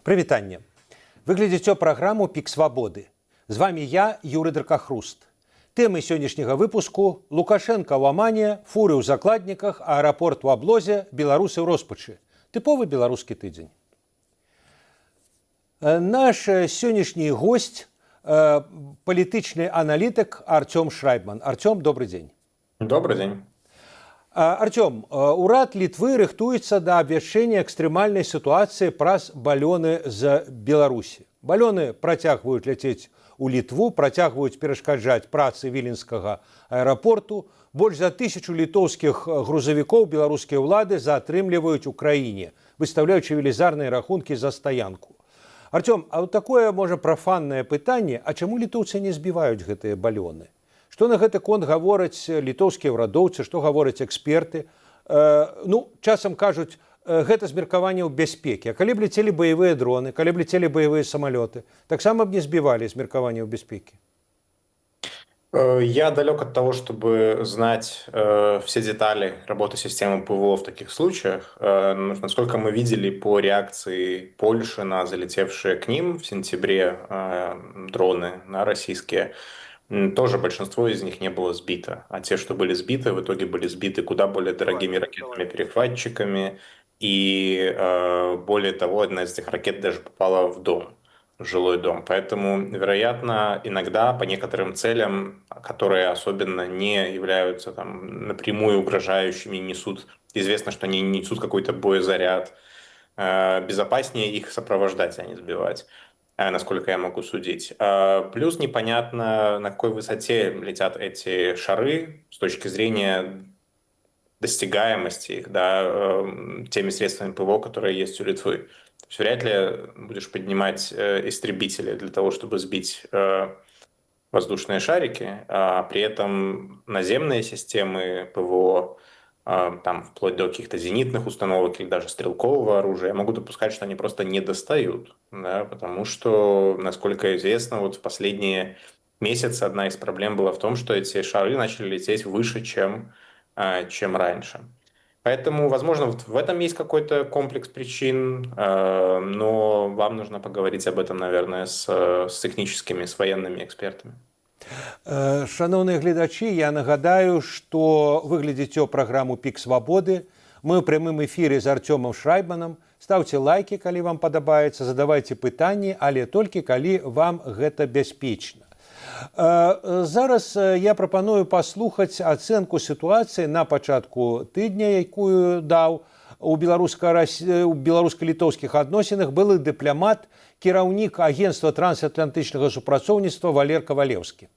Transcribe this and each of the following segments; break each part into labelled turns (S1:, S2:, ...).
S1: Прывітанне. Вы глядзіце праграму «Пік свабоды». З вами я, Юрый Дракахруст. Тэмы сённяшняга выпуску: Лукашенко ў Амане, фуры ў закладніках, аэрапорт у аблозе, беларусы ў роспачы. Тыповы беларускі тыдзень. Наш сённяшні госць – палітычны аналітык Артём Шрайбман. Артём, добрый дзень.
S2: Добрый день.
S1: Артём, урад Літвы рыхтуецца да абвяшчэння экстрэмальнай сітуацыі праз балёны з Беларусі. Балёны працягваюць ляцець у Літву, працягваюць перашкаджаць працы віленскага аэрапорту. Больш за 1000 літоўскіх грузавікоў беларускія ўлады заатрымліваюць у краіне, выстаўляючы велізарныя рахункі за стаянку. Артём, а такое, можа, прафаннае пытанне: а чаму літоўцы не збіваюць гэтыя балёны? Што на гэты конт гавораць літоўскія ўрадоўцы, што гавораць эксперты? Часам кажуць, гэта з меркаванняў бяспекі. А калі б ляцелі баявыя дроны, калі б ляцелі баявыя самалёты, таксама б не збівалі з меркаванняў бяспекі.
S2: Я далек от того, чтобы знать все детали работы системы ПВО в таких случаях. Насколько мы видели по реакции Польши на залетевшие к ним в сентябре дроны российские, тоже большинство из них не было сбито. А те, что были сбиты, в итоге были сбиты куда более дорогими ракетами-перехватчиками. И более того, одна из этих ракет даже попала в дом, в жилой дом. Поэтому, вероятно, иногда по некоторым целям, которые особенно не являются там напрямую угрожающими, известно, что они несут какой-то боезаряд, безопаснее их сопровождать, а не сбивать, насколько я могу судить. Плюс непонятно, на какой высоте летят эти шары с точки зрения достигаемости их, теми средствами ПВО, которые есть у Литвы. То есть вряд ли будешь поднимать истребители для того, чтобы сбить воздушные шарики, а при этом наземные системы ПВО, там вплоть до каких-то зенитных установок или даже стрелкового оружия, я могу допускать, что они просто не достают, потому что, насколько известно, вот в последние месяцы одна из проблем была в том, что эти шары начали лететь выше, чем раньше. Поэтому, возможно, вот в этом есть какой-то комплекс причин, но вам нужно поговорить об этом, наверное, с техническими, с военными экспертами.
S1: Шановныя гледачы, я нагадаю, што вы глядзіце праграму «Пік свабоды». Мы ў прямым эфіры з Артёмам Шрайбманам. Стаўце лайкі, калі вам падабаецца, задавайце пытанні, але толькі калі вам гэта бяспечна. Зараз я прапаную паслухаць ацэнку сітуацыі на пачатку тыдня, якую даў у беларуска-літоўскіх адносінах былы дыпламат, кіраўнік агенцтва трансатлантычнага супрацоўніцтва Валер Кавалеўскі.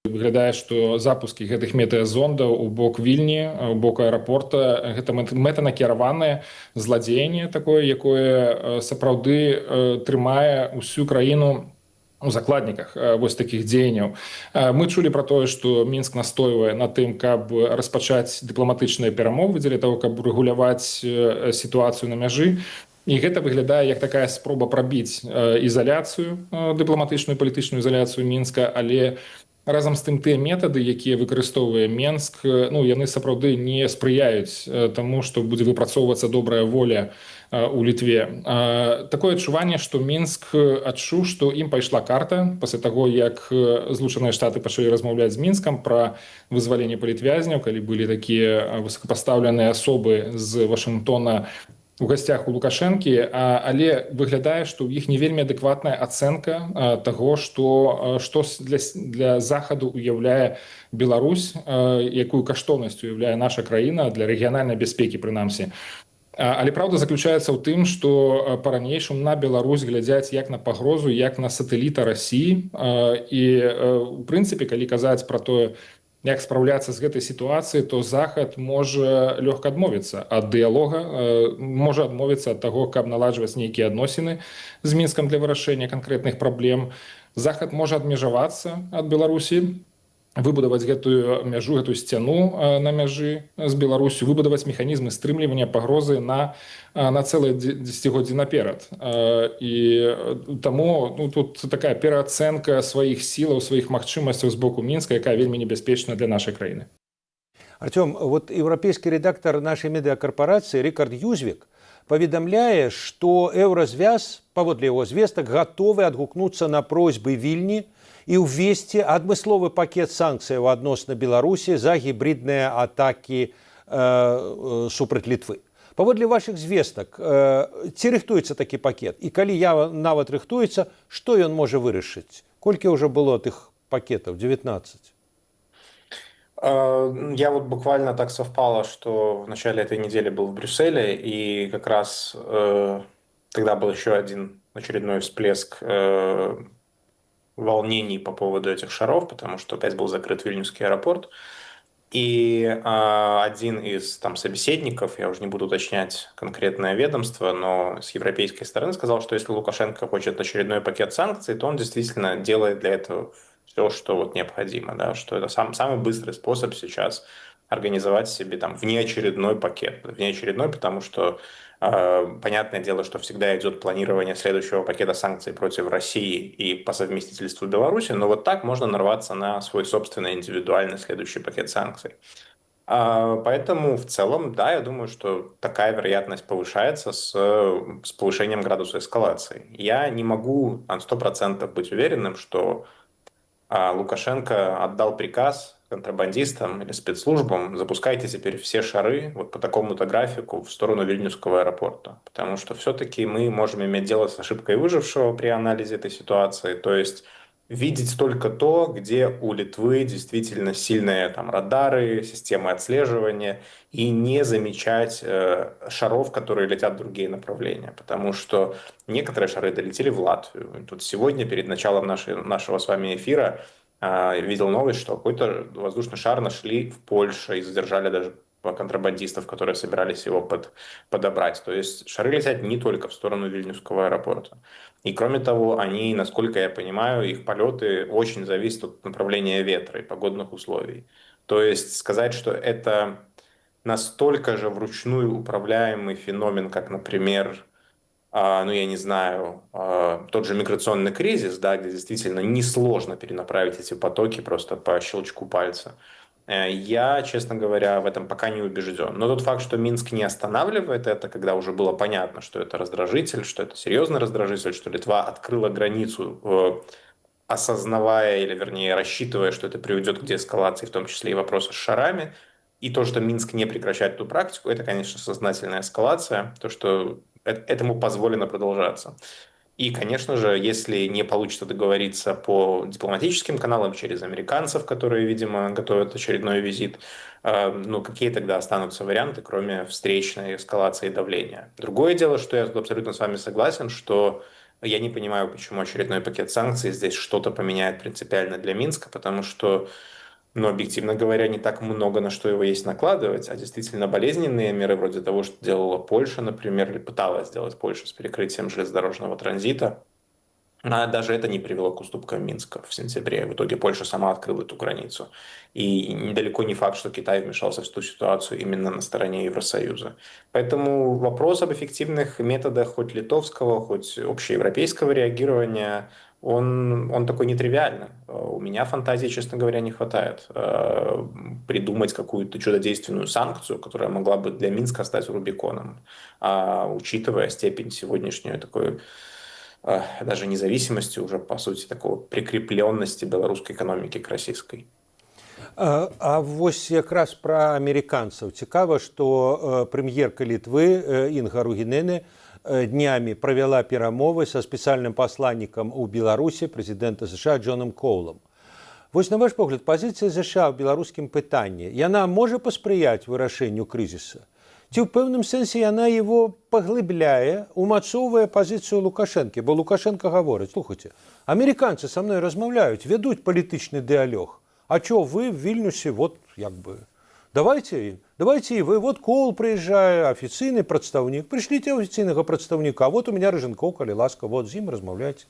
S3: Выглядае, што запускі гэтых метэазондаў у бок Вільні, у бок аэрапорта, гэта мэтанакіраванае зладзеянне такое, якое сапраўды трымае ўсю краіну у закладніках вось такіх дзеянняў. Мы чулі пра тое, што Мінск настойвае на тым, каб распачаць дыпламатычныя перамовы дзеля таго, каб рэгуляваць сітуацыю на мяжы. І гэта выглядае як такая спроба прабіць ізаляцыю, дыпламатычную палітычную ізаляцыю Мінска, але разам з тым тыя метады, якія выкарыстоўвае Мінск, яны сапраўды не спрыяюць таму, што будзе выпрацоўвацца добрая воля у Літве. Такое адчуванне, што Мінск адчуў, што ім пайшла карта пасля таго, як Злучаныя Штаты пачалі размаўляць з Мінскам пра вызваленне палітвязняў, калі былі такія высокапастаўленыя асобы з Вашынгтона у гасцях у Лукашэнкі, але выглядае, што ў іх не вельмі адэкватная ацэнка таго, што для Захаду уяўляе Беларусь, якую каштоўнасць уяўляе наша краіна для рэгіянальнай бяспекі, прынамсі. Але праўда заключаецца ў тым, што па-ранейшаму на Беларусь глядзяць як на пагрозу, як на сатэліта Расіі. І, у прынцыпе, калі казаць пра тое, як спраўляцца з гэтай сітуацыяй, то Захад можа лёгка адмовіцца ад дыялога, можа адмовіцца ад таго, каб наладжваць нейкія адносіны з Мінскам для вырашэння канкрэтных праблем. Захад можа адмежавацца ад Беларусі, выбудаваць гэтую мяжу, гэтую сцяну на мяжы з Беларусю, выбудаваць механізмы стрымлівання пагрозы на цэлае дзесяцігоддзе наперад. І таму тут такая пераацэнка сваіх сілаў, сваіх магчымасцяў з боку Мінска, якая вельмі небяспечна для нашай краіны.
S1: Артём, вот еўрапейскі рэдактар нашай медыакарпорацыі Рикард Юзвік паведамляе, што еўразвяз, паводле яго звестак, гатовы адгукнуцца на просьбы Вільні і ўвесці адмысловы пакет санкцыяў адносна Беларусі за гібридныя атакі супраць Літвы. Паводле вашых звестак, ці рыхтуецца такі пакет? І калі нават рыхтуецца, што ён можа вырашыць? Колькі ўжо было тых пакетаў? 19?
S2: Я вот буквально так совпало, что в начале этой недели был в Брюсселе, и как раз тогда был еще один очередной всплеск волнений по поводу этих шаров, потому что опять был закрыт Вильнюсский аэропорт. И один из там собеседников, я уже не буду уточнять конкретное ведомство, но с европейской стороны сказал, что если Лукашенко хочет очередной пакет санкций, то он действительно делает для этого все, что вот необходимо, да, что это самый быстрый способ сейчас организовать себе там внеочередной пакет. Внеочередной, потому что понятное дело, что всегда идет планирование следующего пакета санкций против России и по совместительству Беларуси, но вот так можно нарваться на свой собственный индивидуальный следующий пакет санкций. Поэтому в целом, да, я думаю, что такая вероятность повышается с повышением градуса эскалации. Я не могу на 100% быть уверенным, что Лукашенко отдал приказ контрабандистам или спецслужбам: запускайте теперь все шары вот по такому-то графику в сторону Вильнюсского аэропорта. Потому что все-таки мы можем иметь дело с ошибкой выжившего при анализе этой ситуации. То есть видеть только то, где у Литвы действительно сильные там радары, системы отслеживания, и не замечать шаров, которые летят в другие направления. Потому что некоторые шары долетели в Латвию. Тут сегодня, перед началом нашего с вами эфира, видел новость, что какой-то воздушный шар нашли в Польше и задержали даже контрабандистов, которые собирались его подобрать. То есть шары летят не только в сторону Вильнюсского аэропорта. И кроме того, они, насколько я понимаю, их полеты очень зависят от направления ветра и погодных условий. То есть сказать, что это настолько же вручную управляемый феномен, как, например, ну, я не знаю, тот же миграционный кризис, да, где действительно несложно перенаправить эти потоки просто по щелчку пальца. Я, честно говоря, в этом пока не убежден. Но тот факт, что Минск не останавливает это, когда уже было понятно, что это раздражитель, что это серьезный раздражитель, что Литва открыла границу, осознавая или, вернее, рассчитывая, что это приведет к деэскалации, в том числе и вопроса с шарами, и то, что Минск не прекращает эту практику, это, конечно, сознательная эскалация, то, что этому позволено продолжаться. И, конечно же, если не получится договориться по дипломатическим каналам через американцев, которые, видимо, готовят очередной визит, ну, какие тогда останутся варианты, кроме встречной эскалации давления? Другое дело, что я абсолютно с вами согласен, что я не понимаю, почему очередной пакет санкций здесь что-то поменяет принципиально для Минска, потому что, но, объективно говоря, не так много на что его есть накладывать, а действительно болезненные меры, вроде того, что делала Польша, например, или пыталась сделать Польша с перекрытием железнодорожного транзита, даже это не привело к уступкам Минска в сентябре. В итоге Польша сама открыла эту границу. И недалеко не факт, что Китай вмешался в эту ситуацию именно на стороне Евросоюза. Поэтому вопрос об эффективных методах хоть литовского, хоть общеевропейского реагирования, он такой нетривиальный. У меня фантазии, честно говоря, не хватает придумать какую-то чудодейственную санкцию, которая могла бы для Минска стать Рубиконом, учитывая степень сегодняшней такой даже независимости, уже по сути такого прикрепленности беларускай экономики к российской.
S1: А вось якраз пра амерыканцаў цікава, што прэм'ерка Літвы Інга Ругінене днямі правяла перамовы са спецыяльным пасланнікам у Беларусі прэзідэнта США Джонам Коулам. Вось на ваш погляд, пазіцыя США ў беларускім пытанні, яна можа паспрыяць вырашэнню крызіса? Ці ў пэўным сэнсе яна его паглыбляе, умацоўвае пазіцыю Лукашэнкі? Бо Лукашенко гаворыць: слухайце, амерыканцы са мной размаўляюць, вядуць палітычны дыалог. А чё вы в Вильнюсе, вот як бы, давайте и вы, вот Коул приезжает, официальный представник, пришлите официального представника, вот у меня Рыженков, коли ласка, вот с ним размовляйте.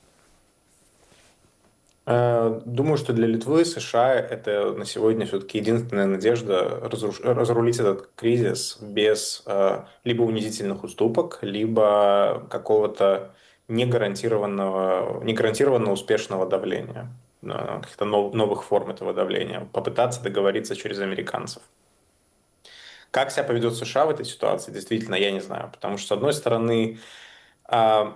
S2: Думаю, что для Литвы США это на сегодня все-таки единственная надежда разрулить этот кризис без либо унизительных уступок, либо какого-то негарантированно успешного давления, каких-то новых форм этого давления, попытаться договориться через американцев. Как себя поведет США в этой ситуации, действительно, я не знаю. Потому что, с одной стороны, а,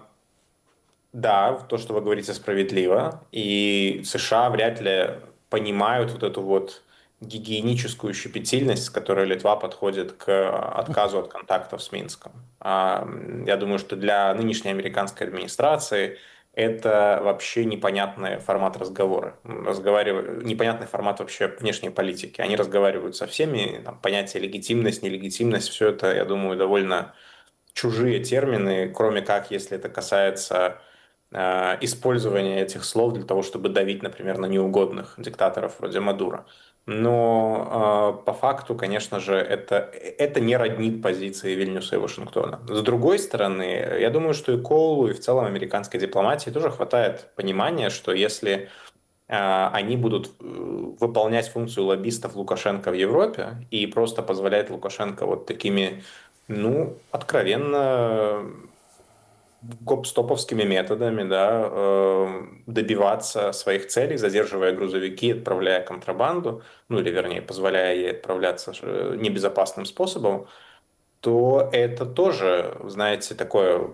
S2: да, то, что вы говорите, справедливо. И США вряд ли понимают вот эту вот гигиеническую щепетильность, с которой Литва подходит к отказу от контактов с Минском. Я думаю, что для нынешней американской администрации это вообще непонятный формат разговора. Непонятный формат вообще внешней политики. Они разговаривают со всеми, там, понятие легитимность, нелегитимность, все это, я думаю, довольно чужие термины, кроме как, если это касается использования этих слов для того, чтобы давить, например, на неугодных диктаторов вроде Мадуро. Но по факту, конечно же, это не роднит позиции Вильнюса и Вашингтона. С другой стороны, я думаю, что и Коулу, и в целом американской дипломатии тоже хватает понимания, что если они будут выполнять функцию лоббистов Лукашенко в Европе и просто позволять Лукашенко вот такими, ну, откровенно гоп-стоповскими методами, да, добиваться своих целей, задерживая грузовики, отправляя контрабанду, ну или вернее, позволяя ей отправляться небезопасным способом, то это тоже, знаете, такое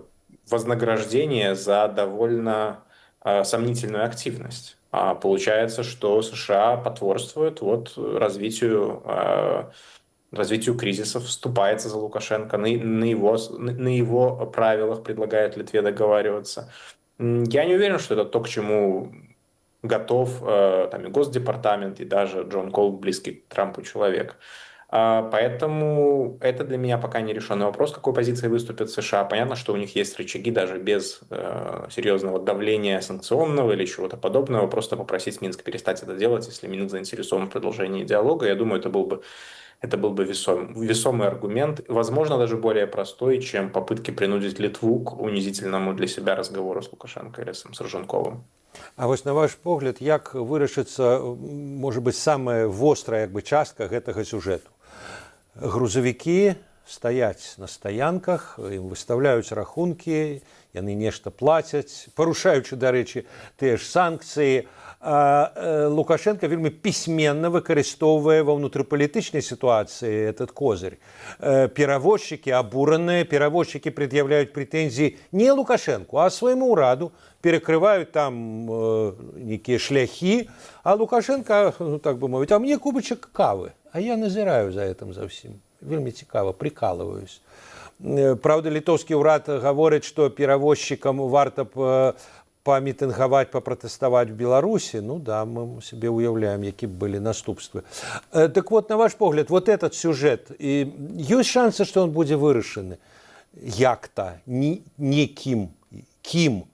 S2: вознаграждение за довольно сомнительную активность. А получается, что США потворствует вот развитию кризисов, вступается за Лукашенко, на его правилах предлагает Литве договариваться. Я не уверен, что это то, к чему готов там, и Госдепартамент, и даже Джон Кол, близкий к Трампу человек. Поэтому это для меня пока не решенный вопрос, какой позиции выступят США. Понятно, что у них есть рычаги даже без серьезного давления санкционного или чего-то подобного, просто попросить Минск перестать это делать, если Минск заинтересован в продолжении диалога. Я думаю, это был бы весомый аргумент, возможно, даже более простой, чем попытки принудить Литву к унизительному для себя разговору с Лукашенко или с Роженковым.
S1: А вось на ваш погляд, як вырашыцца, можа быць, самая вострая частка гэтага сюжэту? Грузавікі стаяць на стаянках, ім выставляюць рахункі, яны нешта плацяць, парушаючы, дарэчы, тыя ж санкцыі. Лукашенко вельмі пісьменна выкарыстоўвае ва ўнутрыпалітычнай сітуацыі этот козырь. Перавозчыкі абураныя, перавозчыкі прад'яўляюць прэтэнзіі не Лукашенку, а свайму ўраду, перекрывают там некие шляхи, а Лукашенко, ну так бы мовить, а мне кубочек кавы, а я назираю за этим за всем. Вельми цікаво, прикалываюсь. Правда, литовский урад говорит, что перевозчикам варто помитинговать, попротестовать в Беларуси. Ну да, мы себе уявляем, какие были наступства. Так вот, на ваш погляд, вот этот сюжет, и есть шансы, что он будет вырашен як-то, неким, ким?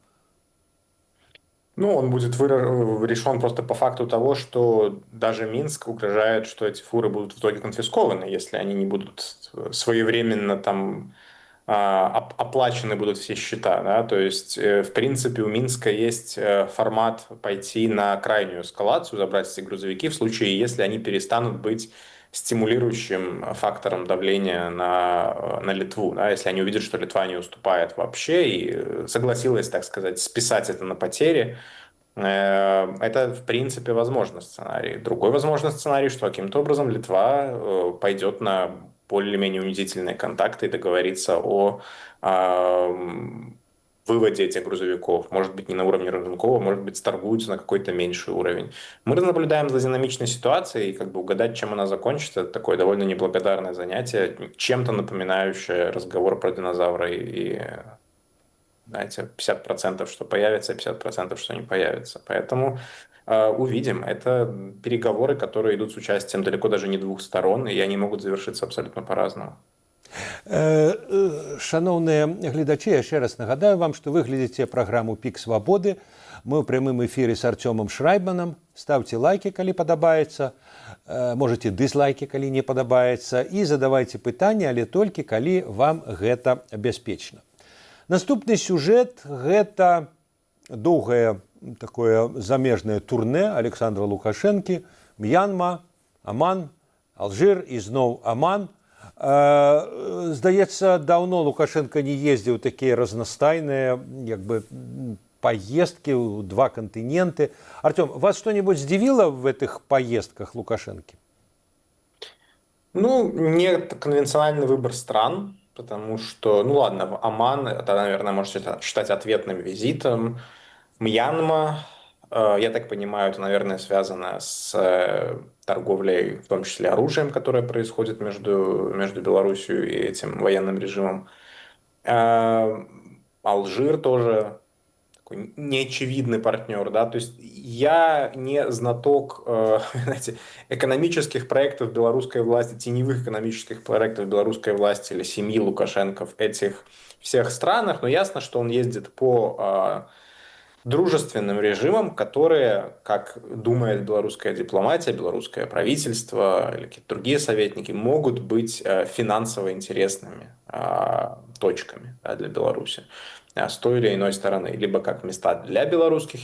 S2: Ну, он будет решен просто по факту того, что даже Минск угрожает, что эти фуры будут в итоге конфискованы, если они не будут своевременно там оплачены будут все счета. Да? То есть, в принципе, у Минска есть формат пойти на крайнюю эскалацию, забрать эти грузовики в случае, если они перестанут быть стимулирующим фактором давления на Литву. Да? Если они увидят, что Литва не уступает вообще и согласилась, так сказать, списать это на потери, это, в принципе, возможный сценарий. Другой возможный сценарий, что каким-то образом Литва пойдет на более-менее унизительные контакты и договорится о выводе этих грузовиков. Может быть, не на уровне Роженкова, может быть, торгуются на какой-то меньший уровень. Мы наблюдаем за динамичной ситуацией, и как бы угадать, чем она закончится, это такое довольно неблагодарное занятие, чем-то напоминающее разговор про динозавра и знаете, 50% что появится, 50% что не появится. Поэтому увидим. Это переговоры, которые идут с участием далеко даже не двух сторон, и они могут завершиться абсолютно по-разному.
S1: Шановныя гледачы, яшчэ раз нагадаю вам, што вы глядзіце праграму «Пік свабоды». Мы ў прямым эфіры з Арцёмам Шрайбманам. Ставце лайкі, калі падабаецца. Можаце дызлайкі, калі не падабаецца. І задавайце пытанні, але толькі калі вам гэта бяспечна. Наступны сюжэт – гэта доўгае такое замежнае турне Александра Лукашэнкі, Мьянма, Аман, Алжир і зноў Аман. Здаецца, даўно Лукашенко не ездзіў такія разнастайныя поездки в два континента. Артем, вас что-нибудь удивило в этих поездках Лукашенко?
S2: Ну, не конвенциональный выбор стран, потому что, ну ладно, в Оман, это, наверное, можно считать ответным визитом. Мьянма, я так понимаю, это, наверное, связано с торговлей, в том числе оружием, которое происходит между Белоруссией и этим военным режимом. Э, Алжир тоже такой неочевидный партнер, да, то есть я не знаток, знаете, экономических проектов белорусской власти, теневых экономических проектов белорусской власти или семьи Лукашенко в этих всех странах, но ясно, что он ездит по дружественным режимам, которые, как думает белорусская дипломатия, белорусское правительство или какие-то другие советники, могут быть финансово интересными точками, да, для Беларуси с той или иной стороны. Либо как места для белорусских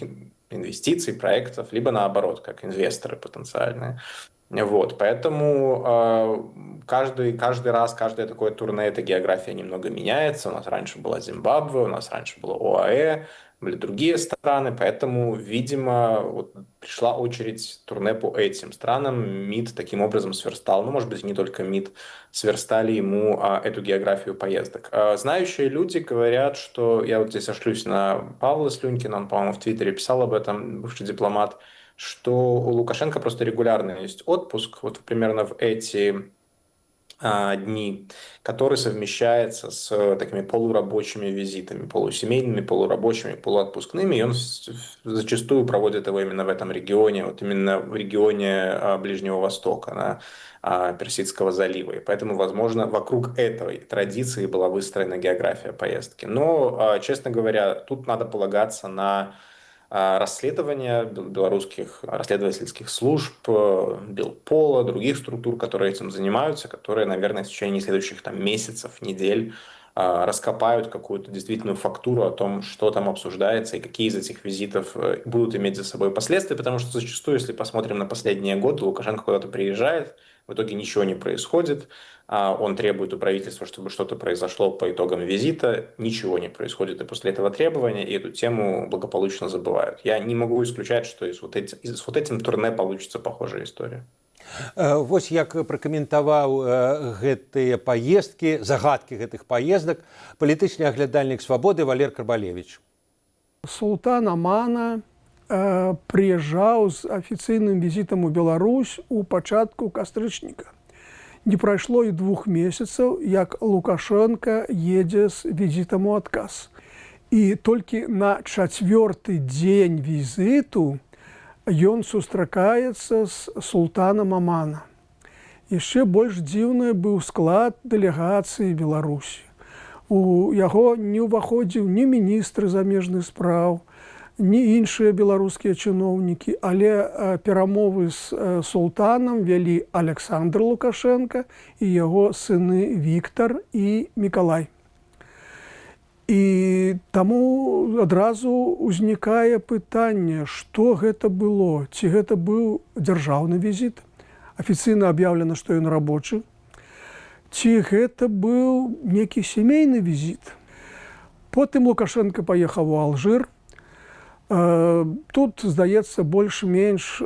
S2: инвестиций, проектов, либо наоборот, как инвесторы потенциальные. Вот, поэтому каждый раз, каждое такое турне, эта география немного меняется. У нас раньше была Зимбабве, у нас раньше было ОАЭ, были другие страны, поэтому, видимо, вот пришла очередь турне по этим странам. МИД таким образом сверстал, ну, может быть, не только МИД, сверстали ему эту географию поездок. Знающие люди говорят, что, я вот здесь сошлюсь на Павла Слюнькина, он, по-моему, в Твиттере писал об этом, бывший дипломат, что у Лукашенко просто регулярно есть отпуск, вот примерно в эти дни, который совмещается с такими полурабочими визитами, полусемейными, полурабочими, полуотпускными, и он зачастую проводит его именно в этом регионе, вот именно в регионе Ближнего Востока, Персидского залива. И поэтому, возможно, вокруг этой традиции была выстроена география поездки. Но, честно говоря, тут надо полагаться на расследования белорусских расследовательских служб, Белпола, других структур, которые этим занимаются, которые, наверное, в течение следующих месяцев, недель раскопают какую-то действительную фактуру о том, что там обсуждается и какие из этих визитов будут иметь за собой последствия, потому что зачастую, если посмотрим на последние годы, Лукашенко куда-то приезжает, в итоге ничего не происходит, он требует у правительства, чтобы что-то произошло по итогам визита, ничего не происходит и после этого требования, и эту тему благополучно забывают. Я не могу исключать, что и с вот этим турне получится похожая история.
S1: Вось як пракаментаваў гэтыя паездкі, загадкі гэтых паездак палітычны аглядальнік свабоды Валер Карбалевіч.
S4: Султан Омана приезжал с официальным визитом у Беларусь у пачатку кастрычніка. Не прайшло і 2 месяцаў, як Лукашенко едзе з візітам у адказ. І толькі на 4-й дзень візіту ён сустракаецца з султанам Омана. Яшчэ больш дзіўны быў склад дэлегацыі Беларусі. У яго не ўваходзіў ні міністры замежных спраў, ні іншыя беларускія чыноўнікі, але перамовы з султанам вялі Александр Лукашенко і яго сыны Віктар і Мікалай. І таму адразу ўзнікае пытанне, што гэта было, ці гэта быў дзяржаўны візіт, афіцыйна аб'яўлена, што ён рабочы, ці гэта быў некі сямейны візіт. Потым Лукашенко паехаў у Алжыр. Тут, здаецца, больш-менш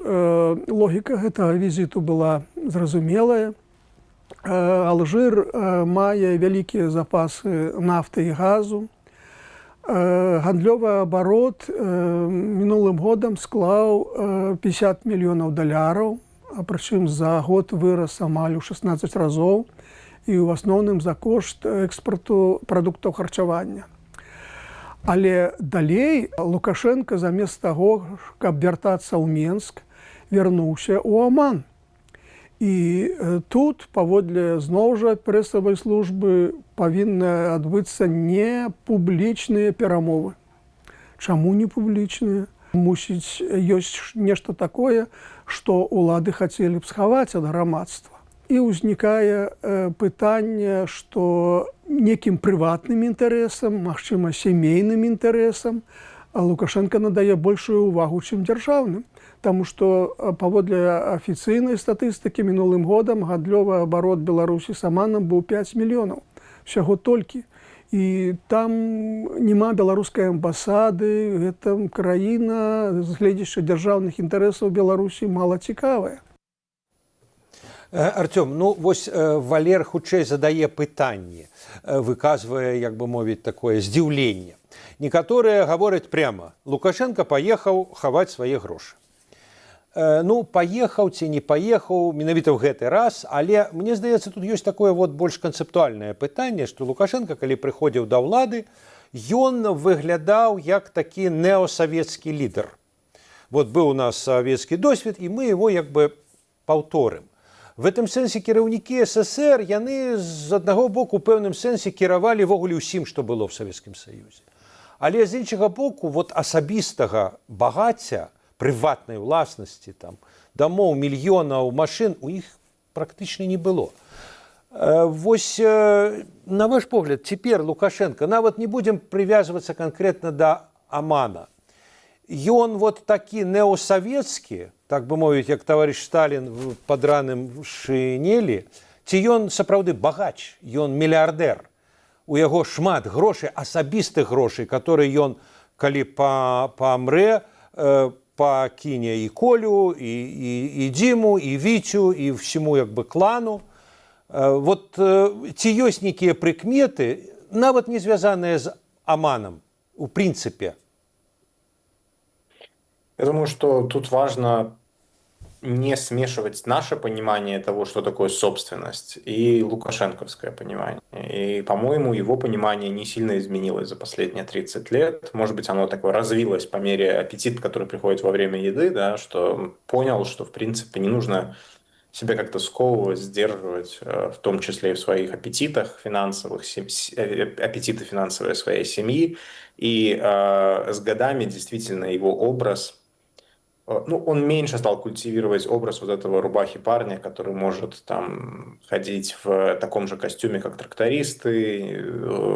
S4: логіка гэтага візіту была зразумелая. Алжыр мае вялікія запасы нафты і газу. Гандлёвы абарот мінулым годам склаў $50 мільёнаў, а прычым за год вырас амаль у 16 разоў і ў асноўным за кошт экспарту прадуктаў харчавання. Але далей Лукашенко замест таго, каб вяртацца ў Менск, вярнуўся ў Оман. І тут, паводле зноў жа прэсавай службы, павінны адбыцца не публічныя перамовы. Чаму не публічныя? Мусіць, ёсць нешта такое, што ўлады хацелі б схаваць ад грамадства. І ўзнікае пытанне, што некім прыватным інтарэсам, магчыма, сямейным інтарэсам Лукашенко надае большую ўвагу, чым дзяржаўным. Таму што паводле афіцыйнай статыстыкі мінулым годам гандлёвы абарот Беларусі з Оманам быў 5 мільёнаў. Усяго толькі. І там няма беларускай амбасады, гэта краіна з гледзяча дзяржаўных інтарэсаў Беларусі мала цікавая.
S1: Артём, ну вось Валер хутчэй задае пытанні, выказвае, як бы мовіць, такое здзіўленне. Некаторыя гавораць пряма: Лукашенко паехаў хаваць свае грошы. Ну, паехаў ці не паехаў менавіта ў гэты раз, але мне здаецца, тут ёсць такое вот больш канцэптуальнае пытанне, што Лукашенко, калі прыходзіў да ўлады, ён выглядаў як такі неосавецкі лідар. Вот быў у нас савецкі досвед, і мы его як бы паўторым. В гэтым сэнсе кіраўнікі СССР, яны з аднаго боку ў пэўным сэнсе кіравалі ввогуле ўсім, што было ў Савецкім Саюзе. Але з іншага боку, вот асабістага багацця, прыватнай уласнасці, там, дамоў, мільёнаў, машын, у іх практычна не было. Вось, на ваш погляд, цяпер Лукашенко, нават не будзем прывязвацца канкрэтна да Амана, ён вот такі неосавецкі, так бы мовіць, як таварыш Сталін пад раным шинелі, ці ён сапраўды багач, ён мільярдэр, у яго шмат грошай, асабістых грошай, которые ён, калі памрэ, пакіне і Колю, і Дзіму, і Віцю, і всему як бы клану. Вот ці ёсць нейкія прыкметы, нават не звязаныя з Аманам, у прынцыпе?
S2: Я думаю, что тут важно не смешивать наше понимание того, что такое собственность, и лукашенковское понимание. И, по-моему, его понимание не сильно изменилось за последние 30 лет. Может быть, оно такое развилось по мере аппетита, который приходит во время еды, да, что понял, что, в принципе, не нужно себя как-то сковывать, сдерживать, в том числе и в своих аппетитах финансовых, аппетиты финансовые своей семьи. И с годами действительно его образ... Ну, он меньше стал культивировать образ вот этого рубахи парня, который может там ходить в таком же костюме, как трактористы,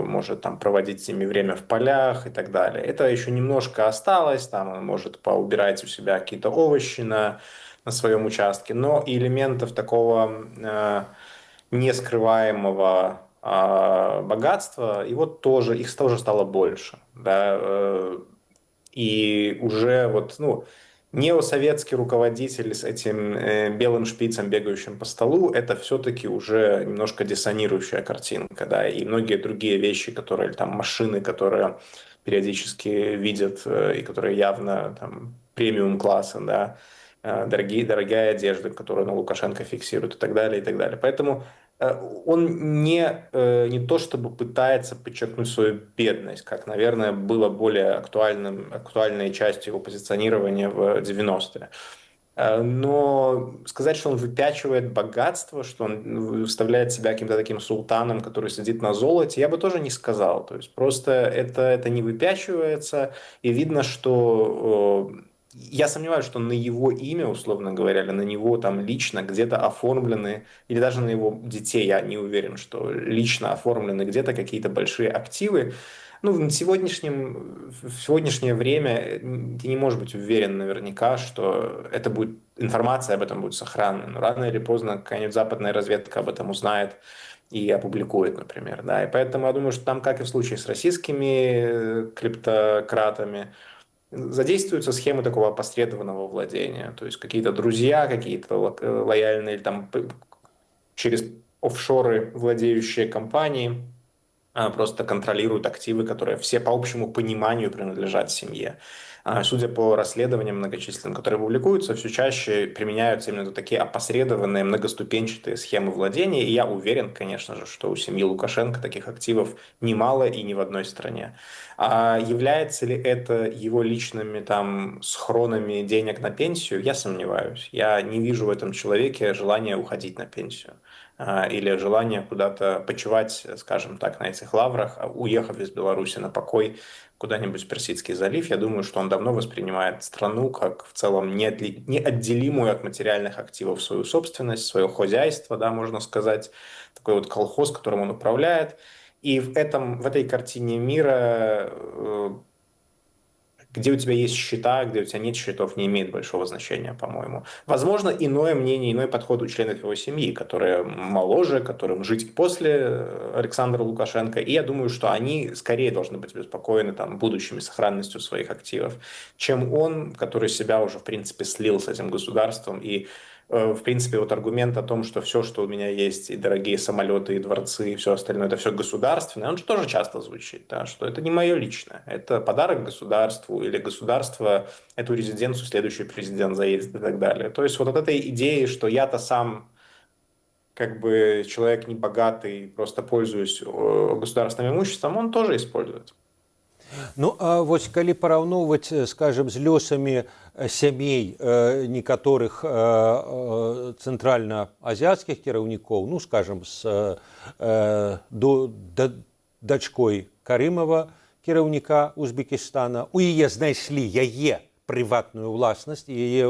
S2: может там проводить с ними время в полях и так далее. Это еще немножко осталось, там он может поубирать у себя какие-то овощи на своем участке, но элементов такого нескрываемого богатства, и вот тоже, их тоже стало больше, да, и уже вот, ну, неосоветский руководитель с этим белым шпицем, бегающим по столу, это все-таки уже немножко диссонирующая картинка, да, и многие другие вещи, которые там машины, которые периодически видят и которые явно там премиум класса, да, дорогая одежда, которую на Лукашенко фиксирует и так далее, и так далее. Поэтому он не то чтобы пытается подчеркнуть свою бедность, как, наверное, было более актуальной частью его позиционирования в 90-е. Но сказать, что он выпячивает богатство, что он выставляет себя каким-то таким султаном, который сидит на золоте, я бы тоже не сказал. То есть просто это не выпячивается, и видно, что... Я сомневаюсь, что на его имя, условно говоря, или на него там лично где-то оформлены, или даже на его детей, я не уверен, что лично оформлены где-то какие-то большие активы. Ну, в сегодняшнее время ты не можешь быть уверен наверняка, что это будет, информация об этом будет сохранна. Но рано или поздно какая-нибудь западная разведка об этом узнает и опубликует, например. Да? И поэтому я думаю, что там, как и в случае с российскими криптократами, задействуются схемы такого опосредованного владения. То есть какие-то друзья, какие-то лояльные там через офшоры владеющие компании просто контролируют активы, которые все по общему пониманию принадлежат семье. Судя по расследованиям многочисленным, которые публикуются, все чаще применяются именно такие опосредованные многоступенчатые схемы владения. И я уверен, конечно же, что у семьи Лукашенко таких активов немало и не в одной стране. А является ли это его личными там схронами денег на пенсию, я сомневаюсь. Я не вижу в этом человеке желания уходить на пенсию или желания куда-то почивать, скажем так, на этих лаврах, уехав из Беларуси на покой куда-нибудь в Персидский залив. Я думаю, что он давно воспринимает страну как в целом неотделимую от материальных активов свою собственность, свое хозяйство, да, можно сказать, такой вот колхоз, которым он управляет. И в этой картине мира, где у тебя есть счета, где у тебя нет счетов, не имеет большого значения, по-моему. Возможно, иное мнение, иной подход у членов его семьи, которые моложе, которым жить после Александра Лукашенко. И я думаю, что они скорее должны быть обеспокоены там, будущими сохранностью своих активов, чем он, который себя уже, в принципе, слил с этим государством и в принципе, вот аргумент о том, что все, что у меня есть, и дорогие самолеты, и дворцы, и все остальное, это все государственное, он же тоже часто звучит, да, что это не мое личное, это подарок государству, или государство эту резиденцию следующий президент заедет и так далее. То есть вот от этой идеи, что я-то сам как бы человек небогатый, просто пользуюсь государственным имуществом, он тоже использует.
S1: Ну а вось калі параўноўваць, скажем, з лёсамі сямей некаторых цэнтральна-азіяцкіх кіраўнікоў, ну скажем, з дачкой Карымова, кіраўніка Узбекістана, у яе знайшлі яе прыватную ўласнасць, яе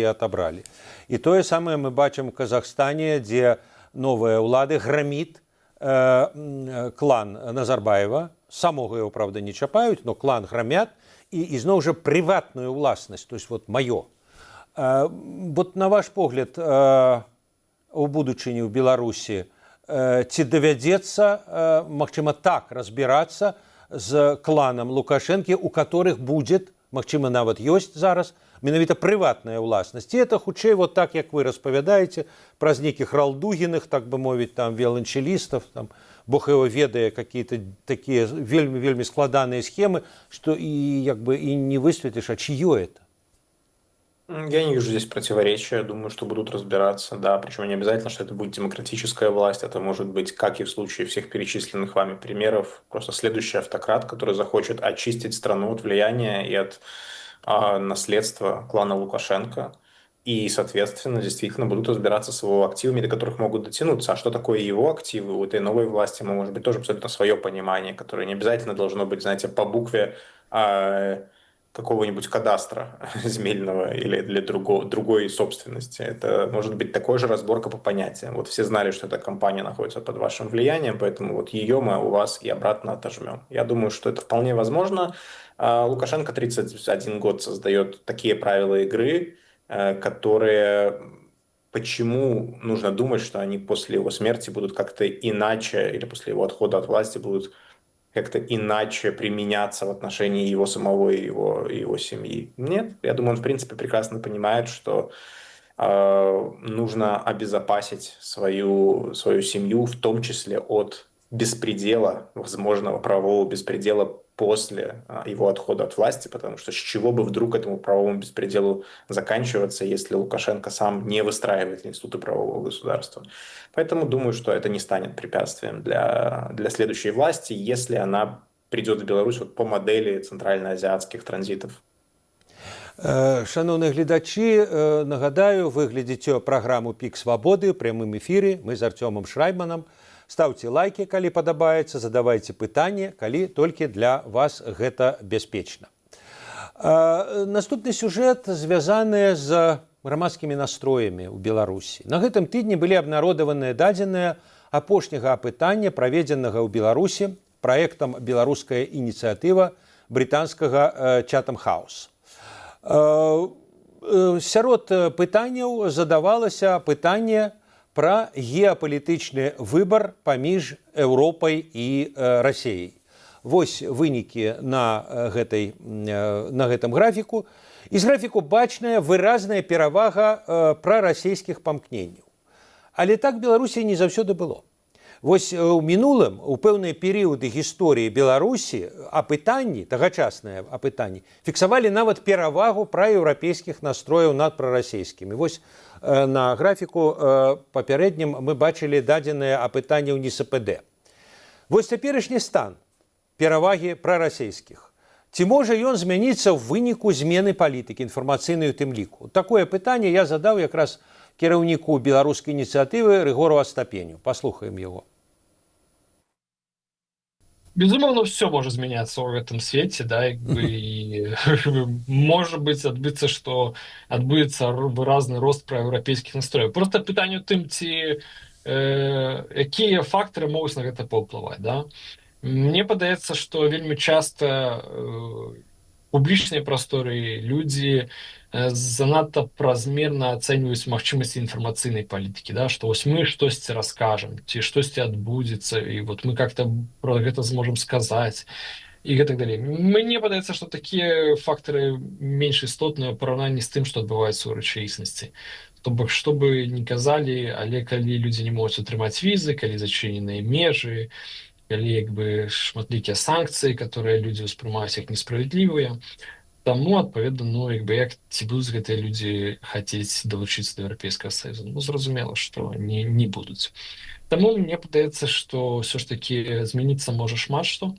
S1: атабралі. І тое самае мы бачым у Казахстане, дзе новая ўлады граміць клан Назарбаева, самого его, правда, не чапаюць, но клан грамят, і зноў жа прыватную ўласнасць, то есть вот маё. Вот на ваш погляд, у будучыні ў Беларусі ці давядзецца, магчыма, так разбірацца з кланам Лукашэнкі, у которых будзе, магчыма, нават ёсць зараз, менавіта прыватная ўласнасць. І это хутчэй вот так, як вы распавядаеце, праз нейкіх ралдугіных, так бы мовіць, там, віоланчэлістаў, там, Бог его ведае, какие-то такие вельмі складанные схемы, что и как бы и не высветлишь, а чье это?
S2: Я не вижу здесь противоречия, думаю, что будут разбираться, да, причем не обязательно, что это будет демократическая власть, это может быть, как и в случае всех перечисленных вами примеров, просто следующий автократ, который захочет очистить страну от влияния и от наследства клана Лукашенко. И, соответственно, действительно будут разбираться с его активами, до которых могут дотянуться. А что такое его активы? У этой новой власти может быть тоже абсолютно свое понимание, которое не обязательно должно быть, знаете, по букве какого-нибудь кадастра земельного или для другой собственности. Это может быть такой же разборка по понятиям. Вот все знали, что эта компания находится под вашим влиянием, поэтому вот ее мы у вас и обратно отожмем. Я думаю, что это вполне возможно. Лукашенко 31 год создает такие правила игры, которые, почему нужно думать, что они после его смерти будут как-то иначе, или после его отхода от власти будут как-то иначе применяться в отношении его самого и его семьи. Нет, я думаю, он в принципе прекрасно понимает, что нужно обезопасить свою семью, в том числе от беспредела, возможного правового беспредела после его отхода от власти, потому что с чего бы вдруг этому правовому беспределу заканчиваться, если Лукашенко сам не выстраивает институты правового государства. Поэтому думаю, что это не станет препятствием для следующей власти, если она придет в Беларусь вот по модели центральноазиатских транзитов.
S1: Шановні глядачі, нагадаю, ви глядите програму «Пік свободы» в прямым эфире. Мы с Артемом Шрайбманом. Ставьте лайки, калі падабаецца, задавайте пытанні, калі толькі для вас гэта бяспечна. Наступны сюжэт звязаны з грамадскімі настроямі ў Беларусі. На гэтым тыдні былі абнародаваныя дадзеныя апошняга апытання, праведзенага ў Беларусі праектам «Беларуская ініцыятыва» брытанскага Chatham House. Сярод пытанняў задавалася пытанне пра геапалітычны выбар паміж Еўропай і Расіяй. Вось вынікі на гэтым графіку. І з графіку бачная выразная перавага прарасійскіх памкненняў. Але так Беларусі не заўсёды было. Вось у мінулым, у пэўныя перыяды гісторыі Беларусі апытанні, тагачасныя апытанні, фіксавалі нават перавагу праеўрапейскіх настрояў над прарасійскімі. Вось на графіку папярэднім мы бачылі дадзеныя апытанняў НСПД. Вось цяперашні стан перавагі прарасійскіх. Ці можа ён змяніцца ў выніку змены палітыкі інфармацыйнай у тым ліку? Такое пытанне я задаў якраз кіраўніку беларускай ініцыятывы Рыгору Астапеню. Паслухаем яго.
S5: Безумовно, все может изменяться в этом свете, да, и может быть отбыться, что отбудется разный рост проевропейских настроев. Просто питание тым, какие факторы могут на это повпливать, да. Мне падаецца, што вельмі часта публічныя прасторы людзі занадта празмерна ацэньваюць магчымасці інфармацыйнай палітыкі, да, што вось мы штосьці раскажам, ці штосьці адбудзецца, і вот мы как-то про гэта зможам сказаць, і гэтак далей. Мне падаецца, што такія фактары менш істотныя ў параўнанні з тым, што адбываецца ў рэчаіснасці. Што бы ні казалі, але калі людзі не могуць атрымаць візы, калі зачыненыя межы, калі як бы шматлікія санкцыі, которые людзі ўспрымаюць як несправядлівыя, таму адпаведна, ну як бы як ці будуць гэтыя людзі хацець далучыцца да Еўрапейскага Саюза? Ну зразумела, што не будуць. Таму мне падаецца, што ўсё ж такі змяніцца можа шмат што,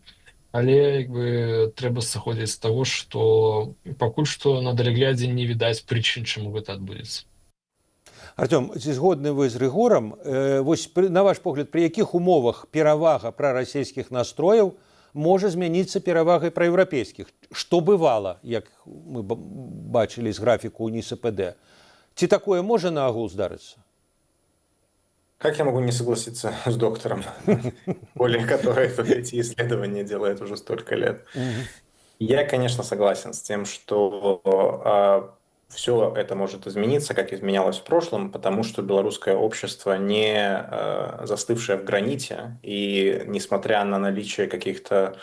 S5: але як бы трэба сыходзіць з таго, што пакуль што на даляглядзе не відаць прычын, чаму гэта адбудзецца.
S1: Артём, ці згодны вы з Рыгорам? Вось на ваш погляд, пры якіх умовах перавага прарасійскіх настрояў можа змяніцца перавагай праеўрапейскіх? Што бывала, як мы бачылі з графіку НИСПД? Ці такое можа наогул здарыцца?
S2: Как я могу не согласиться с доктором, более который эти исследования делает уже столько лет? Я, конечно, согласен с тем, что все это может измениться, как изменялось в прошлом, потому что белорусское общество не застывшее в граните, и несмотря на наличие каких-то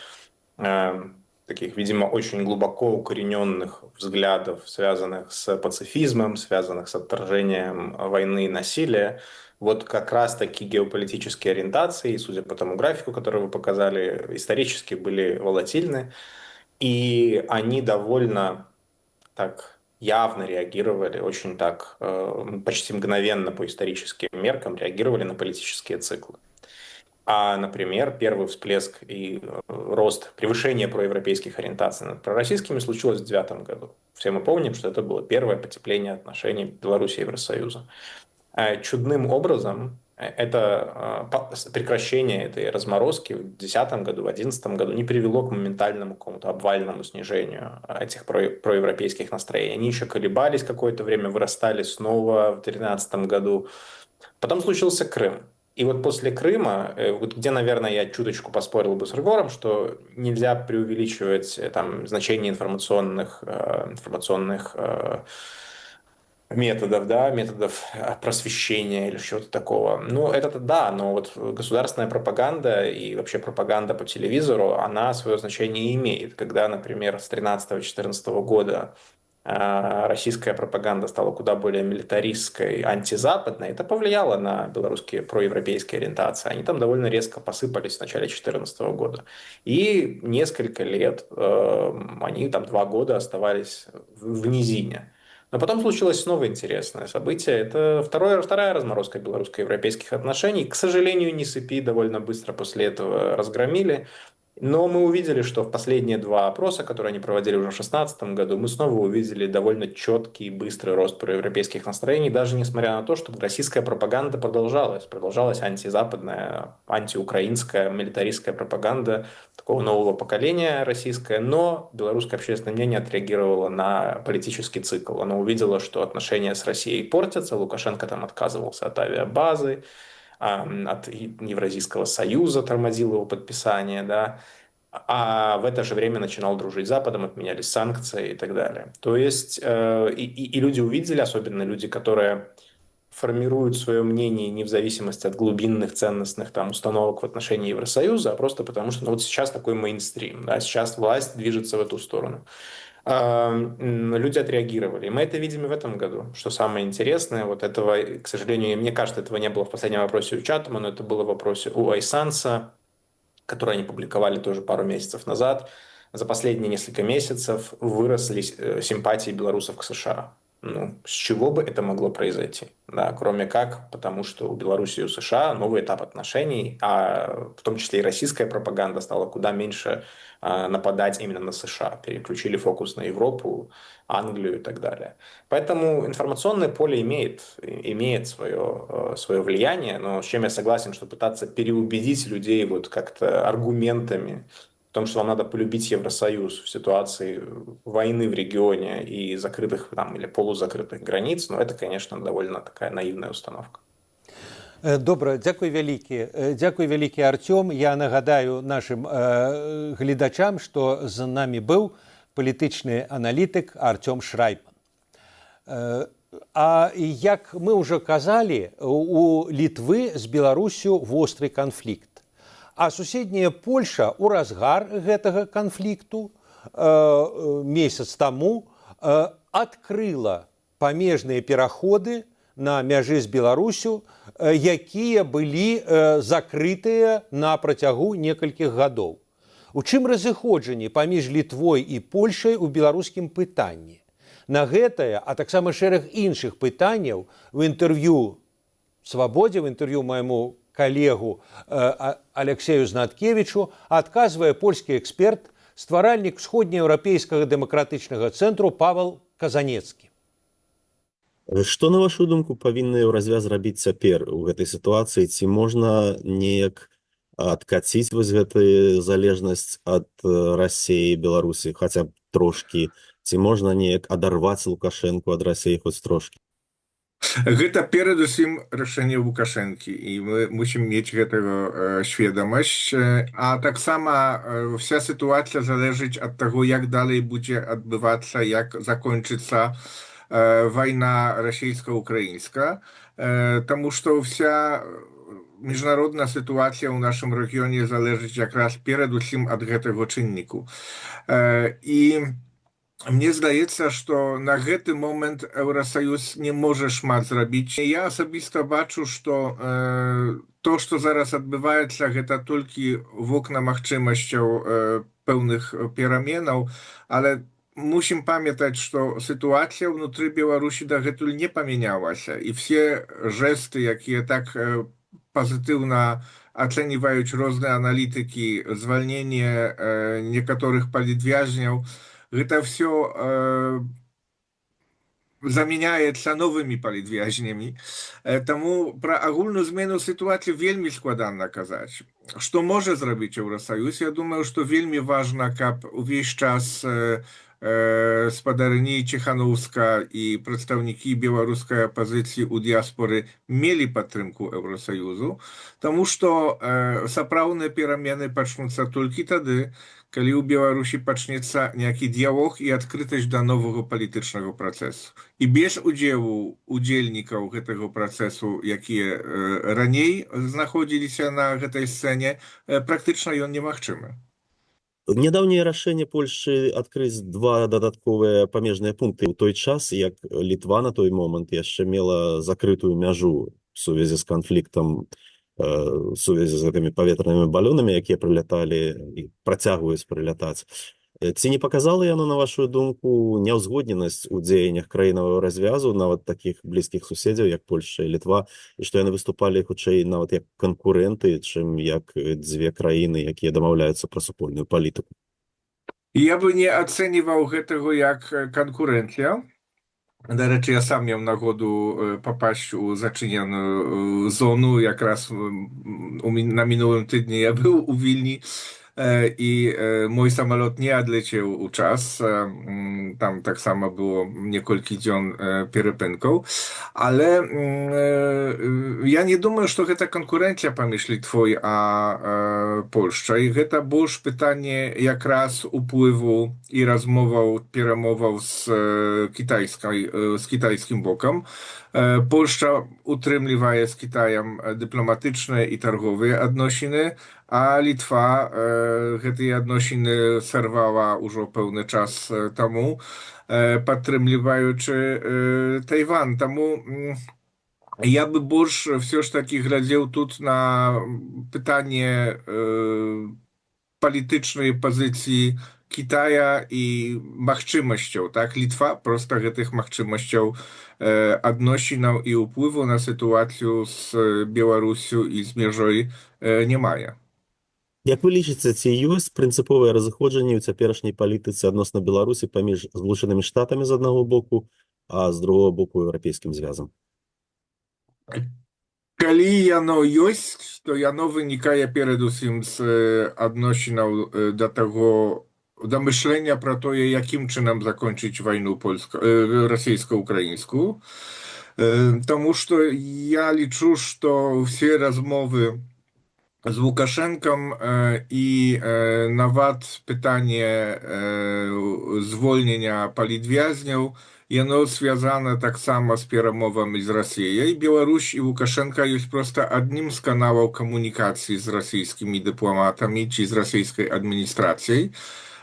S2: таких, видимо, очень глубоко укорененных взглядов, связанных с пацифизмом, связанных с отторжением войны и насилия, вот как раз-таки геополитические ориентации, судя по тому графику, который вы показали, исторически были волатильны, и они довольно так явно реагировали, очень так почти мгновенно по историческим меркам реагировали на политические циклы. А, например, первый всплеск и рост, превышение проевропейских ориентаций над пророссийскими случилось в 2009 году. Все мы помним, что это было первое потепление отношений Беларуси и Евросоюза. Чудным образом это прекращение этой разморозки в 2010 году, в 2011 году не привело к моментальному какому-то обвальному снижению этих проевропейских настроений. Они еще колебались какое-то время, вырастали снова в 2013 году. Потом случился Крым. И вот после Крыма, вот где, наверное, я чуточку поспорил бы с Рыгором, что нельзя преувеличивать там, значение информационных методов, да, методов просвещения или чего-то такого. Ну, это да, но вот государственная пропаганда и вообще пропаганда по телевизору, она свое значение имеет. Когда, например, с 2013-2014 года российская пропаганда стала куда более милитаристской, антизападной, это повлияло на белорусские проевропейские ориентации. Они там довольно резко посыпались в начале 2014 года. И несколько лет, они там 2 года оставались в низине. Но потом случилось снова интересное событие. Это вторая разморозка белорусско-европейских отношений. К сожалению, НИСП довольно быстро после этого разгромили. Но мы увидели, что в последние 2 опроса, которые они проводили уже в 2016 году, мы снова увидели довольно четкий и быстрый рост проевропейских настроений, даже несмотря на то, что российская пропаганда продолжалась антизападная, антиукраинская, милитаристская пропаганда такого нового поколения российское, но белорусское общественное мнение отреагировало на политический цикл. Оно увидело, что отношения с Россией портятся, Лукашенко там отказывался от авиабазы, от Евразийского союза, тормозил его подписание, да, а в это же время начинал дружить с Западом, отменялись санкции и так далее. То есть и люди увидели, особенно люди, которые формируют свое мнение не в зависимости от глубинных ценностных там, установок в отношении Евросоюза, а просто потому что вот сейчас такой мейнстрим, да, сейчас власть движется в эту сторону. Люди отреагировали. И мы это видим и в этом году. Что самое интересное, вот этого, к сожалению, мне кажется, этого не было в последнем вопросе у Чатама, но это было в вопросе у Айсанса, который они публиковали тоже пару месяцев назад. За последние несколько месяцев выросли симпатии белорусов к США. Ну, с чего бы это могло произойти? Да, кроме как, потому что у Беларуси и у США новый этап отношений, а в том числе и российская пропаганда стала куда меньше нападать именно на США. Переключили фокус на Европу, Англию и так далее. Поэтому информационное поле имеет свое влияние, но с чем я согласен, что пытаться переубедить людей вот как-то аргументами, в том, что вам надо полюбить Евросоюз в ситуации войны в регионе и закрытых там, или полузакрытых границ, но это, конечно, довольно такая наивная установка.
S1: Добра, дзякуй вялікі Артём. Я нагадаю нашим гледачам, што з намі быў палітычны аналітык Артём Шрайбман. А як мы ўжо казалі, у Літвы з Беларусю востры канфлікт. А суседняя Польша ў разгар гэтага канфлікту месяц таму адкрыла памежныя пераходы на мяжы з Беларусю, якія былі закрытыя на працягу некалькіх гадоў. У чым разыходжанні паміж Літвой і Польшай у беларускім пытанні? На гэтае, а таксама шэраг іншых пытанняў в інтэрв'ю «Свабодзе», в інтэрв'ю майму калегу Алексею Знаткевічу адказвае польскі эксперт, стваральнік сходнееўрапейскага дэмакратычнага цэнтру Павел Казанецкі.
S6: Што, на вашу думку, павінны Еўразвяз рабіць цяпер у гэтай сітуацыі? Ці можна неяк адкаціць вось гэтую залежнасць ад Расіі і Беларусі хаця б трошкі? Ці можна неяк адарваць Лукашэнку ад Расіі хоць трошкі?
S7: Гэта перадусім рашэнне Лукашэнкі, і мы мусім мець гэтага сведамасць. А таксама вся сітуацыя залежыць ад таго, як далей будзе адбывацца, як закончыцца вайна расійска-украінска, таму што вся міжнародная сітуацыя ў нашым рэгіёне залежыць якраз перадусім ад гэтага чынніку. І мне здаецца, што на гэты момант Еўрасаюз не можа шмат зрабіць. Я асабіста бачу, што то, што зараз адбываецца, гэта толькі вокна магчымасцяў пэўных пераменаў, але мусім памятаць, што сітуацыя ўнутры Беларусі дагэтуль не памянялася, і все жэсты, якія так пазітыўна ацэньваюць розныя аналітыкі, звальненне некаторых палітвязняў, гэта все замяняецца новымі палітвязнямі. Таму пра агульную змену сітуацыі вельмі складана казаць. Што можа зрабіць Еўрасаюз? Я думаю, што вельмі важна, каб увесь час спадарыні Ціханаўска і прадстаўнікі беларускай апазіцыі ў дыяспоры мелі падтрымку Еўрасаюзу, таму што сапраўдныя перамены пачнуцца толькі тады, калі ў Беларусі пачнецца нейкі дыялог і адкрытасць да новага палітычнага працэсу. І без удзелу удзельнікаў гэтага працэсу, якія раней знаходзіліся на гэтай сцэне, практычна ён немагчымы.
S6: Нядаўняе рашэнне Польшчы адкрыць два дадатковыя памежныя пункты ў той час, як Літва на той момант яшчэ мела закрытую мяжу в сувязі з канфліктам, в сувязі з гэтымі паветранымі балёнамі, якія прыляталі і працягваюць прылятаць. Ці не паказала яно, на вашу думку, няўзгодненасць у дзеяннях краінаў развязу, нават такіх блізкіх суседзяў, як Польшча і Літва, і што яны выступалі хутчэй нават як канкурэнты, чым як дзве краіны, якія дамаўляюцца пра супольную палітыку?
S7: Я бы не ацэньваў гэтага як канкурэнцыя. Дарэчы, я сам меў нагоду папасць у зачыненую зону, якраз на мінулым тыдні я быў у Вільні, і мой самалот не адлецеў у час, там таксама было некалькі дзён перапынкаў, але я не думаю, што гэта канкурэнцыя паміж Літвой а Польшчай. Гэта больш пытанне якраз уплыву і размоваў, перамоваў з кітайскім бокам. Польшча утрымлівае з Кітаем дыпламатычныя і тарговыя адносіны, а Літва гэтыя адносіны сарвала ўжо пэўны час таму, падтрымліваючы Тайвань. Таму я бы больш все ж таки глядзеў тут на пытанне палітычнай пазіцыі Китая і магчымасцяў. Так, Літва проста гэтых магчымасцяў адносінаў і ўплыву на сітуацыю з Беларусю і з мяжой не мае.
S6: Як вы лічыце, ці ёсць прынцыповае разыходжанне ў цяперашняй палітыцы адносна Беларусі паміж Злучанымі Штатамі з аднаго боку, а з другого боку Еўрапейскім звязам?
S7: Калі яно ёсць, то яно вынікае перадусім з адносінаў да таго, да myślenia пра тое, якім чынам закончыць вайну расійска-украінскую. Таму што я лічу, што ўсе размовы з Лукашэнкам і нават пытанне звольнення палітвязняў, яно звязана таксама з перамовамі з Расіяй. Беларусь і Лукашенка ёсць проста адным з каналаў камунікацыі з расійскімі дыпламатамі ці з расійскай адміністрацыяй.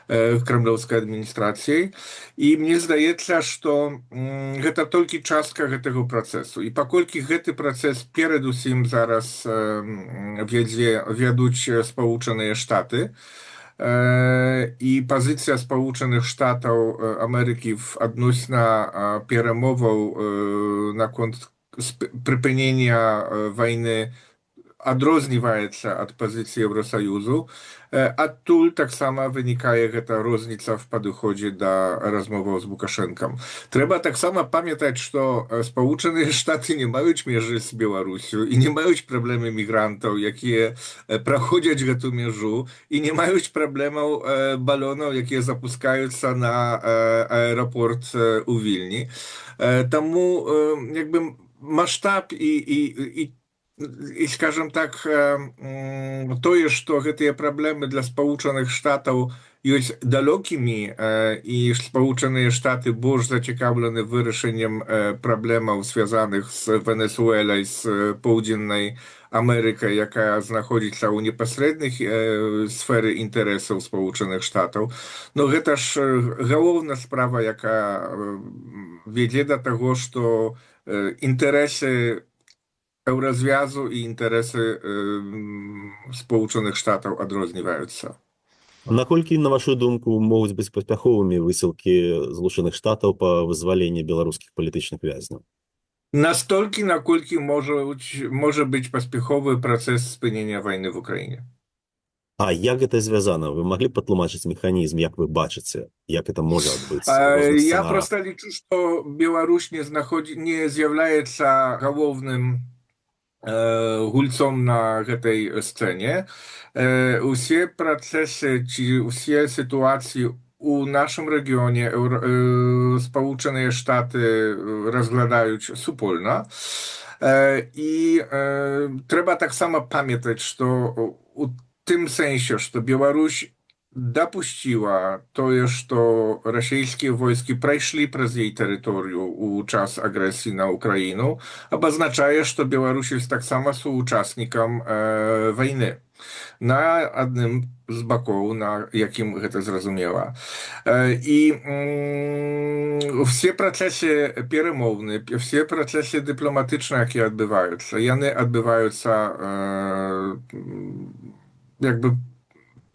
S7: кремлёўскай адміністрацыяй. І мне здаецца, што гэта толькі частка гэтага працэсу. І паколькі гэты працэс перадусім зараз вядуць Спалучаныя Штаты, і пазіцыя Спалучаных Штатаў Амерыкі адносна перамоваў наконт прыпынення вайны адрозніваецца ад пазіцыі Еўрасаюзу. Адтуль таксама вынікае гэта розніца в падыходзе да размоваў з Лукашэнкам. Трэба таксама памятаць, што Спалучаныя Штаты не маюць межы з Беларусю і не маюць праблемы мігрантаў, якія праходзяць гэту мяжу, і не маюць праблемаў балёнаў, якія запускаюцца на аэрапорт у Вільні. Таму маштаб і скажем так, тое, што гэтыя праблемы для Спалучаных Штатаў ёсць далёкімі, і Спалучаныя Штаты больш зацікаўлены вырашэннем праблемаў, звязаных з Венесуэлай, з Паўдзеннай Амерыкай, якая знаходзіцца ў непасрэдных сферы інтарэсаў Спалучаных Штатаў. Но гэта ж галоўная справа, якая вядзе да таго, што інтарэсы Еўразвязу і інтарэсы Спалучаных Штатаў адрозніваюцца.
S6: Наколькі, на вашу думку, могуць быць паспяховымі высілкі Злучаных Штатаў па вызваленні беларускіх палітычных вязняў?
S7: Настолькі, наколькі можа быць паспяховы працэс спынення вайны в Украіне.
S6: А як гэта звязана? Вы маглі патлумачыць механізм, як вы бачыце, як гэта можа адбыцца?
S7: Я проста лічу, што Беларусь не з'яўляецца галоўным гульцом на гэтай сцэне. Усе працэсы ці усе сітуацыі у нашым рэгіёне Спалучаныя Штаты разглядаюць супольна. І трэба таксама памятаць, што у тым сэнсе, што Беларусь дапусціла тое, што расійскія войскі прайшлі праз яе тэрыторыю ў час агрэсіі на Украіну, абазначае, што Беларусь ёсць таксама суучаснікам вайны на адным з бакоў, на якім гэта зразумела. І все працэсы перамоўныя, все працэсы дыпламатычныя, якія адбываюцца, яны адбываюцца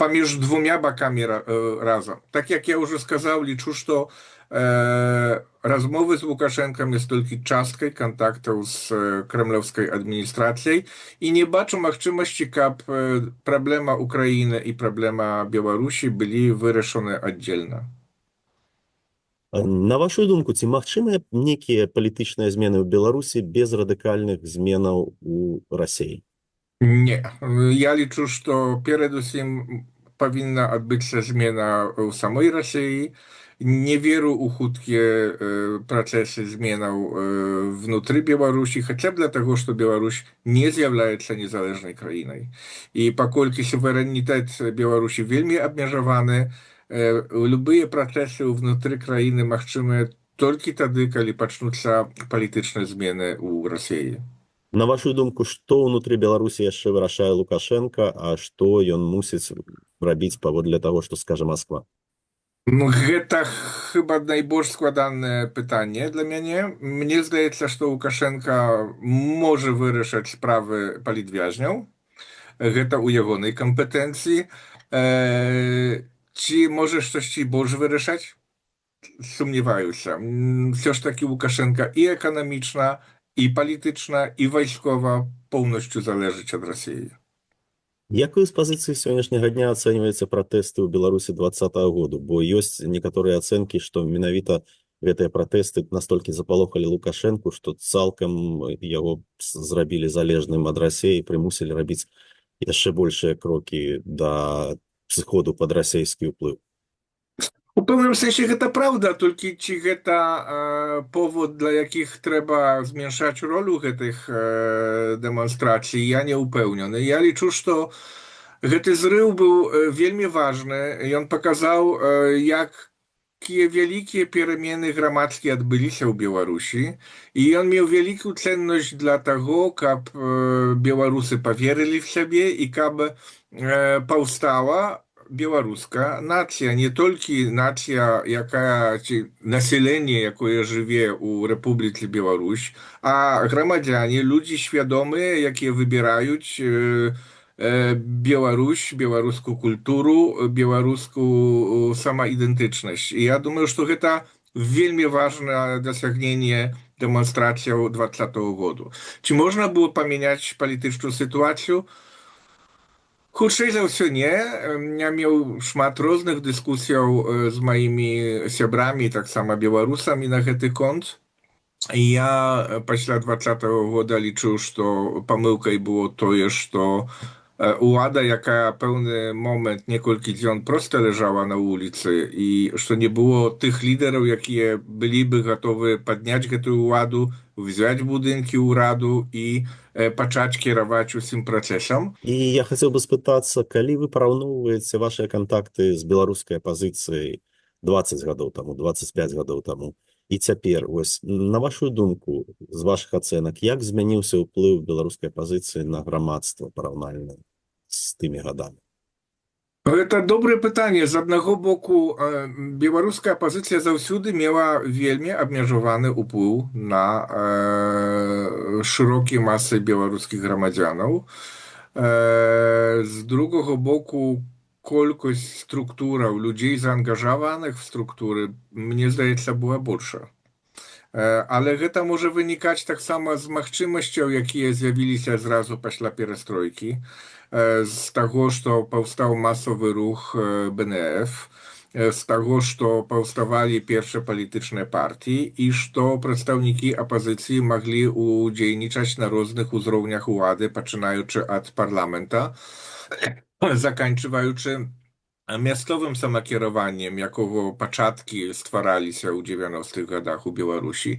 S7: паміж двумя бакамі разам. Так як я ўжо сказаў, лічу, што размовы з Лукашэнкам ёсць толькі часткай кантактаў з кремлёўскай адміністрацыяй, і не бачу магчымасці, каб праблема Украіны і праблема Беларусі былі вырашаны аддзельна.
S6: На вашу думку, ці магчымыя нейкія палітычныя змены ў Беларусі без радыкальных зменаў у Расіі?
S7: Не. Я лічу, што перадусім павінна адбыцца змена ў самой Расіі. Не веру ў хуткія працэсы зменаў внутры Беларусі, хаця б для таго, што Беларусь не з'яўляецца незалежнай краінай. І паколькі суверэнітэт Беларусі вельмі абмежаваны, любыя працэсы ўнутры краіны магчымыя толькі тады, калі пачнуцца палітычныя змены ў Расіі.
S6: На вашу думку, што ўнутры Беларусі яшчэ вырашае Лукашенко, а што ён мусіць рабіць паводле таго, што скажа Москва?
S7: Гэта хіба найбольш складанае пытанне для мяне. Мне здаецца, што Лукашенко можа вырашаць справы палітвязняў. Гэта ў ягонай кампетэнцыі. Ці можа штосьці больш вырашаць? Сумняваюся. Все ж таки Лукашенко і эканамічна, і палітычна, і вайскова поўнасцю залежыць ад Расіі.
S6: Якую з пазіцыі сённяшняга дня ацэньваецца пратэсты ў Беларусі 2020 году? Бо ёсць некаторыя ацэнкі, што менавіта гэтыя пратэсты настолькі запалохалі Лукашэнку, што цалкам яго зрабілі залежным ад Расіі і прымусілі рабіць яшчэ большыя крокі да сыходу пад расійскі ўплыў.
S7: У пэўным сэнсе гэта праўда, толькі ці гэта повод, для якіх трэба зменшаць ролю гэтых дэманстрацый, я не ўпэўнены. Я лічу, што гэты зрыў быў вельмі важны. Ён паказаў, якія вялікія перамены грамадскія адбыліся ў Беларусі. І ён меў вялікую ценнасць для таго, каб беларусы паверылі в сябе і каб паўстала беларуска нацыя не толькі нацыя, якая ці насяленне, якое жыве ў Рэпубліцы Беларусь, а грамадзяне, людзі свядомыя, якія выбіраюць Беларусь, беларускую культуру, беларускую самаідэнтычнасць. І я думаю, што гэта вельмі важнае дасягненне дэманстрацыяў 2020 году. Ці можна было памяняць палітычную сітуацыю? Хутчэй за ўсё не. Я меў шмат розных дыскусіяў з маімі сябрамі, таксама беларусамі на гэты конт. І я пасля 2020 года лічу, што памылкай было тое, што улада, якая пэўны момент некалькі дзён проста ляжала на вуліцы, і што не было тых лідараў, якія былі бы гатовы падняць гэтую уладу, взять будынкі ўраду і пачаць кіраваць усім працэсам.
S6: І я хацеў бы спытацца, калі вы параўноўваеце вашыя кантакты з беларускай апазіцыяй 20 гадоў таму, 25 гадоў таму, і цяпер, вось, на вашу думку, з вашых ацэнак, як змяніўся ўплыў беларускай апазіцыі на грамадства параўнальна з тымі гадамі?
S7: Гэта добрае пытанне. З аднаго боку, беларуская апазіцыя заўсёды мела вельмі абмежаваны ўплыў на шырокія масы беларускіх грамадзянаў. З другога боку, колькасць структураў, людзей заангажаваных в структуры, мне здаецца, была большая. Але гэта можа вынікаць таксама з магчымасцяў, якія з'явіліся зразу пасля перастройкі, з таго, што паўстаў масавы рух БНФ, з таго, што паўставалі першыя палітычныя партіі і што прадстаўнікі апазіцыі маглі ўдзельнічаць на розных узроўнях улады, пачынаючы ад парламента, заканчваючы мясцовым самакіраваннем, якого пачаткі ствараліся ў 90-х годах у Беларусі.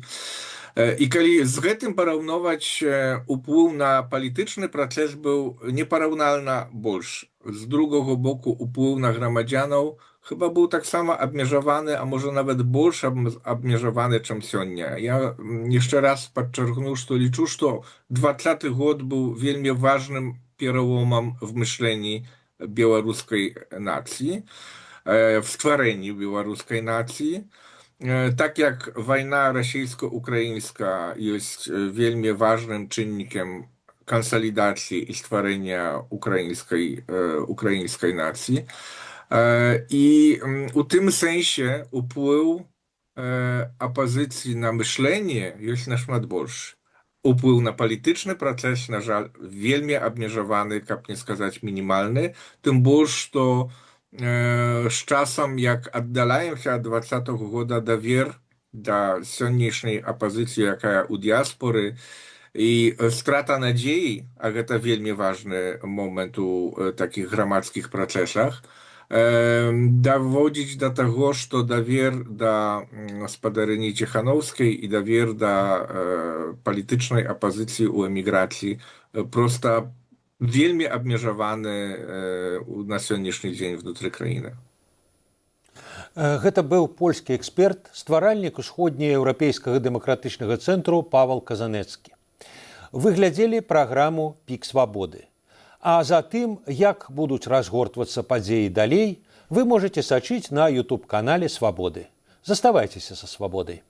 S7: І калі з гэтым параўноўваць, уплыў на палітычны працэс быў непараўнальна больш. З другога боку, уплыў на грамадзянаў chyba быў таксама абмежаваны, а можа нават больш абмежаваны, чым сёння. Я яшчэ раз падчаркну, што лічу, што 2020 год быў вельмі важным пераломам в мышленні беларускай нацыі, в стварэнні беларускай нацыі. Так як вайна расійска-украінска ёсць вельмі важным чыннікам кансалідацыі і стварэння украінскай нацыі. І у тым сэнсе уплыў апазіцыі на мышленне ёсць нашмат больш. Уплыў на палітычны працэс, на жаль, вельмі абмежаваны, каб не сказаць мінімальны, тым больш, што з часам, як аддаляемся ад 2020 года, давер да сённяшняй апазіцыі, якая ў дыяспоры, і страта надзеі, а гэта вельмі важны момент у такіх грамадскіх працэсах, даводзіць да таго, што давер да гаспадарыні Ціханаўскай і давер да палітычнай апазіцыі ў эміграцыі проста вельмі абмежаваны на сённяшні дзень внутры краіны.
S1: Гэта быў польскі эксперт, стваральнік усходнееўрапейскага дэмакратычнага цэнтру Павал Казанецкі. Вы глядзелі праграму «Пік свабоды». А за тым, як будуць разгортвацца падзеі далей, вы можаце сачыць на YouTube-канале «Свабоды». Заставайцеся са свабодай.